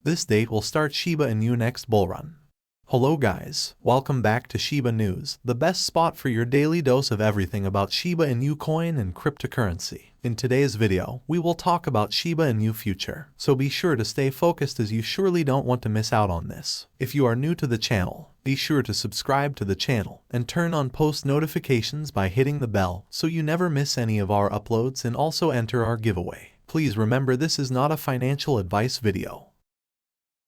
This date will start Shiba Inu next bull run. Hello guys, welcome back to Shiba News, the best spot for your daily dose of everything about Shiba Inu coin and cryptocurrency. In today's video, we will talk about Shiba Inu future, so be sure to stay focused as you surely don't want to miss out on this. If you are new to the channel, be sure to subscribe to the channel and turn on post notifications by hitting the bell so you never miss any of our uploads, and also enter our giveaway. Please remember, this is not a financial advice video.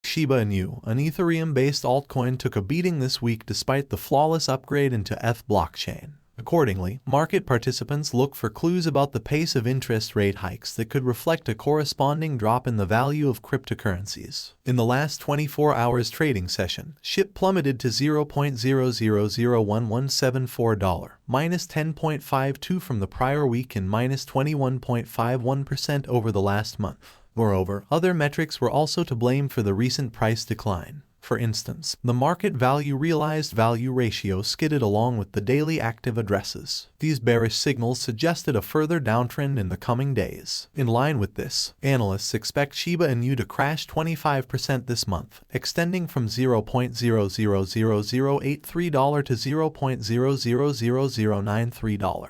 Shiba Inu, an Ethereum-based altcoin, took a beating this week despite the flawless upgrade into ETH blockchain. Accordingly, market participants look for clues about the pace of interest rate hikes that could reflect a corresponding drop in the value of cryptocurrencies. In the last 24 hours trading session, SHIB plummeted to $0.000117, minus 10.52 from the prior week and minus 21.51% over the last month. Moreover, other metrics were also to blame for the recent price decline. For instance, the market value realized value ratio skidded along with the daily active addresses. These bearish signals suggested a further downtrend in the coming days. In line with this, analysts expect Shiba Inu to crash 25% this month, extending from $0.000083 to $0.000093.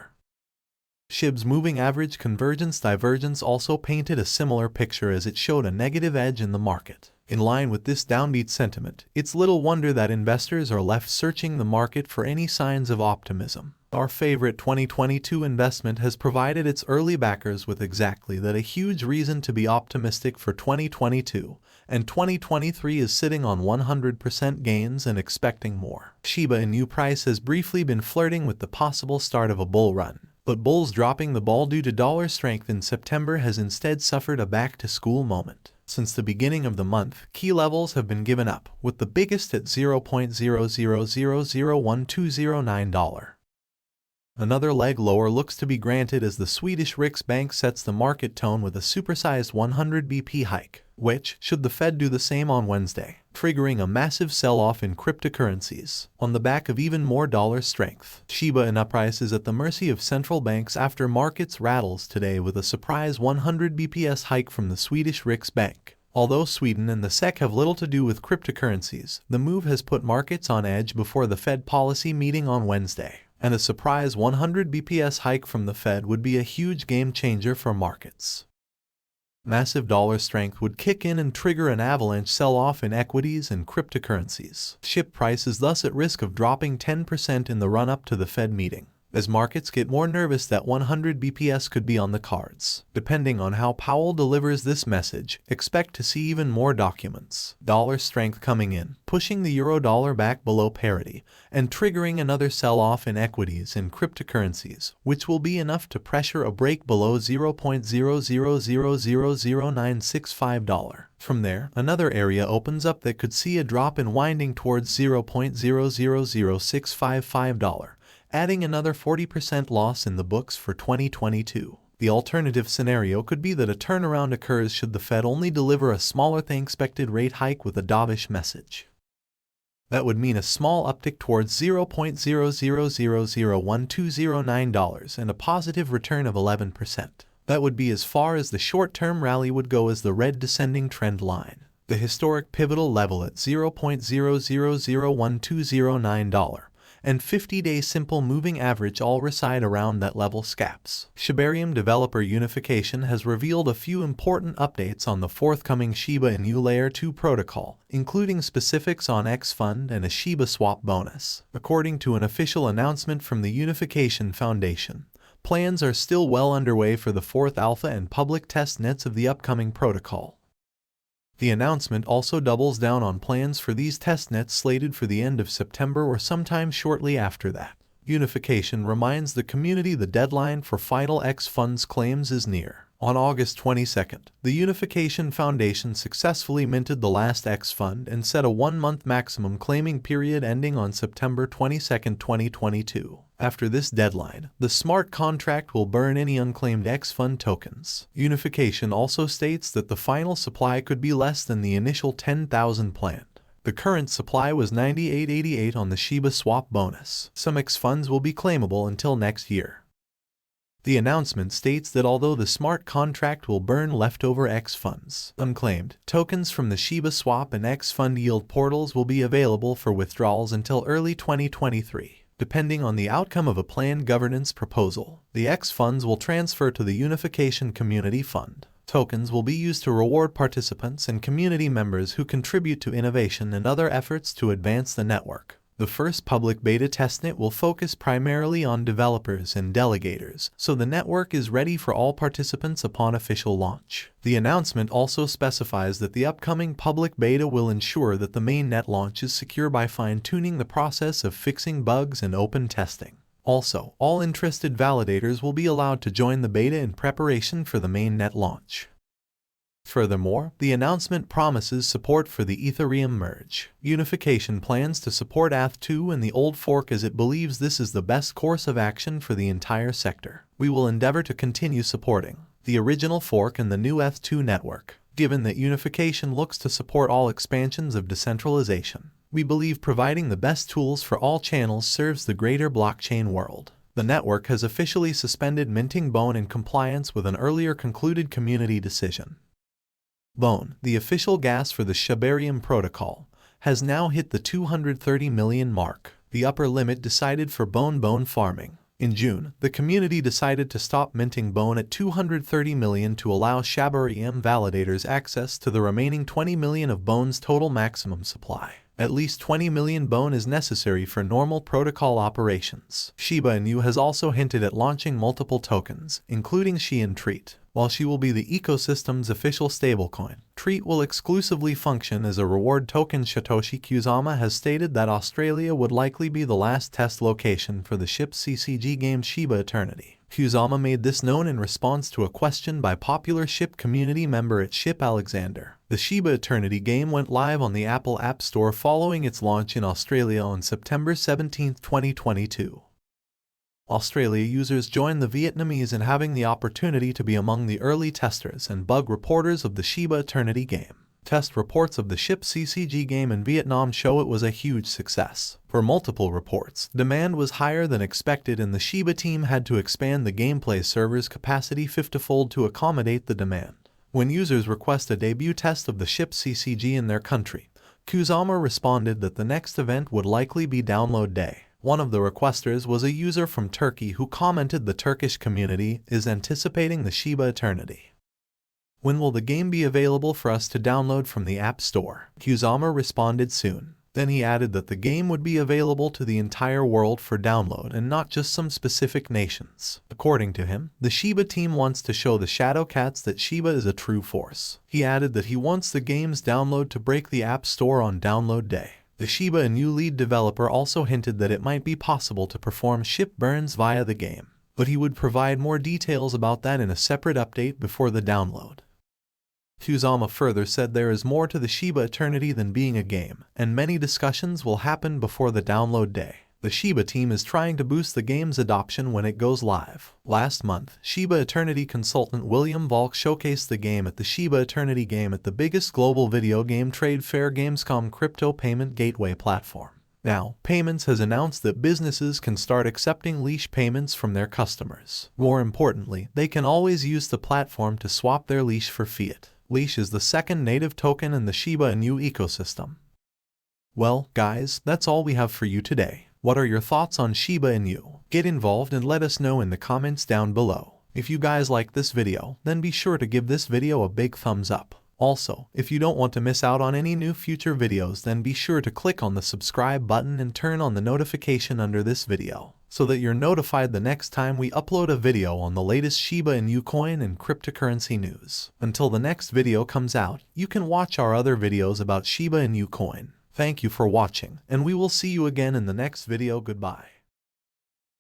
SHIB's moving average convergence divergence also painted a similar picture as it showed a negative edge in the market. In line with this downbeat sentiment, it's little wonder that investors are left searching the market for any signs of optimism. Our favorite 2022 investment has provided its early backers with exactly that, a huge reason to be optimistic for 2022, and 2023 is sitting on 100% gains and expecting more. Shiba Inu price has briefly been flirting with the possible start of a bull run, but bulls dropping the ball due to dollar strength in September has instead suffered a back-to-school moment. Since the beginning of the month, key levels have been given up, with the biggest at $0.00001209. Another leg lower looks to be granted as the Swedish Riksbank sets the market tone with a supersized 100 BP hike, which, should the Fed do the same on Wednesday, triggering a massive sell-off in cryptocurrencies. On the back of even more dollar strength, Shiba Inu price is at the mercy of central banks after markets rattles today with a surprise 100 BPS hike from the Swedish Riksbank. Although Sweden and the SEK have little to do with cryptocurrencies, the move has put markets on edge before the Fed policy meeting on Wednesday, and a surprise 100 BPS hike from the Fed would be a huge game changer for markets. Massive dollar strength would kick in and trigger an avalanche sell-off in equities and cryptocurrencies. SHIB price is thus at risk of dropping 10% in the run-up to the Fed meeting, as markets get more nervous that 100 BPS could be on the cards. Depending on how Powell delivers this message, expect to see even more documents. Dollar strength coming in, pushing the euro-dollar back below parity, and triggering another sell-off in equities and cryptocurrencies, which will be enough to pressure a break below $0.00000965. From there, another area opens up that could see a drop in winding towards $0.000655. Adding another 40% loss in the books for 2022. The alternative scenario could be that a turnaround occurs should the Fed only deliver a smaller than expected rate hike with a dovish message. That would mean a small uptick towards $0.00001209 and a positive return of 11%. That would be as far as the short-term rally would go as the red descending trend line. The historic pivotal level at $0.00012009 and 50-day simple moving average all reside around that level scaps. Shibarium developer Unification has revealed a few important updates on the forthcoming Shiba Inu Layer 2 protocol, including specifics on X Fund and a Shibaswap bonus. According to an official announcement from the Unification Foundation, plans are still well underway for the fourth alpha and public test nets of the upcoming protocol. The announcement also doubles down on plans for these testnets slated for the end of September or sometime shortly after that. Unification reminds the community the deadline for final X Funds claims is near. On August 22nd, the Unification Foundation successfully minted the last X Fund and set a one-month maximum claiming period ending on September 22, 2022. After this deadline, the smart contract will burn any unclaimed X Fund tokens. Unification also states that the final supply could be less than the initial 10,000 planned. The current supply was 9888 on the Shibaswap bonus. Some X funds will be claimable until next year. The announcement states that although the smart contract will burn leftover X funds, unclaimed tokens from the Shibaswap and X fund yield portals will be available for withdrawals until early 2023. Depending on the outcome of a planned governance proposal, the X funds will transfer to the Unification Community Fund. Tokens will be used to reward participants and community members who contribute to innovation and other efforts to advance the network. The first public beta testnet will focus primarily on developers and delegators, so the network is ready for all participants upon official launch. The announcement also specifies that the upcoming public beta will ensure that the mainnet launch is secure by fine-tuning the process of fixing bugs and open testing. Also, all interested validators will be allowed to join the beta in preparation for the mainnet launch. Furthermore, the announcement promises support for the Ethereum merge. Unification plans to support ETH2 and the old fork as it believes this is the best course of action for the entire sector. We will endeavor to continue supporting the original fork and the new ETH2 network. Given that unification looks to support all expansions of decentralization, we believe providing the best tools for all channels serves the greater blockchain world. The network has officially suspended minting BONE in compliance with an earlier concluded community decision. BONE, the official gas for the Shibarium protocol, has now hit the 230 million mark, the upper limit decided for BONE farming. In June, the community decided to stop minting BONE at 230 million to allow Shibarium validators access to the remaining 20 million of BONE's total maximum supply. At least 20 million BONE is necessary for normal protocol operations. Shiba Inu has also hinted at launching multiple tokens, including SHI and Treat. While SHI will be the ecosystem's official stablecoin, Treat will exclusively function as a reward token. Satoshi Kusama has stated that Australia would likely be the last test location for the SHIB CCG game Shiba Eternity. Kusama made this known in response to a question by popular SHIB community member at SHIB Alexander. The Shiba Eternity game went live on the Apple App Store following its launch in Australia on September 17, 2022. Australia users joined the Vietnamese in having the opportunity to be among the early testers and bug reporters of the Shiba Eternity game. Test reports of the SHIB CCG game in Vietnam show it was a huge success. For multiple reports, demand was higher than expected and the Shiba team had to expand the gameplay server's capacity 50-fold to accommodate the demand. When users request a debut test of the SHIB CCG in their country, Kusama responded that the next event would likely be download day. One of the requesters was a user from Turkey who commented the Turkish community is anticipating the Shiba Eternity. When will the game be available for us to download from the App Store? Kusama responded soon. Then he added that the game would be available to the entire world for download and not just some specific nations. According to him, the Shiba team wants to show the Shadow Cats that Shiba is a true force. He added that he wants the game's download to break the App Store on download day. The Shiba Inu lead developer also hinted that it might be possible to perform SHIB burns via the game, but he would provide more details about that in a separate update before the download. Kusama further said there is more to the Shiba Eternity than being a game, and many discussions will happen before the download day. The Shiba team is trying to boost the game's adoption when it goes live. Last month, Shiba Eternity consultant William Volk showcased the game at the Shiba Eternity game at the biggest global video game trade fair Gamescom crypto payment gateway platform. Now, Payments has announced that businesses can start accepting leash payments from their customers. More importantly, they can always use the platform to swap their leash for fiat. Leash is the second native token in the Shiba Inu ecosystem. Well, guys, that's all we have for you today. What are your thoughts on Shiba Inu? Get involved and let us know in the comments down below. If you guys like this video, then be sure to give this video a big thumbs up. Also, if you don't want to miss out on any new future videos, then be sure to click on the subscribe button and turn on the notification under this video, so that you're notified the next time we upload a video on the latest Shiba Inu coin and cryptocurrency news. Until the next video comes out, you can watch our other videos about Shiba Inu coin. Thank you for watching, and we will see you again in the next video. Goodbye.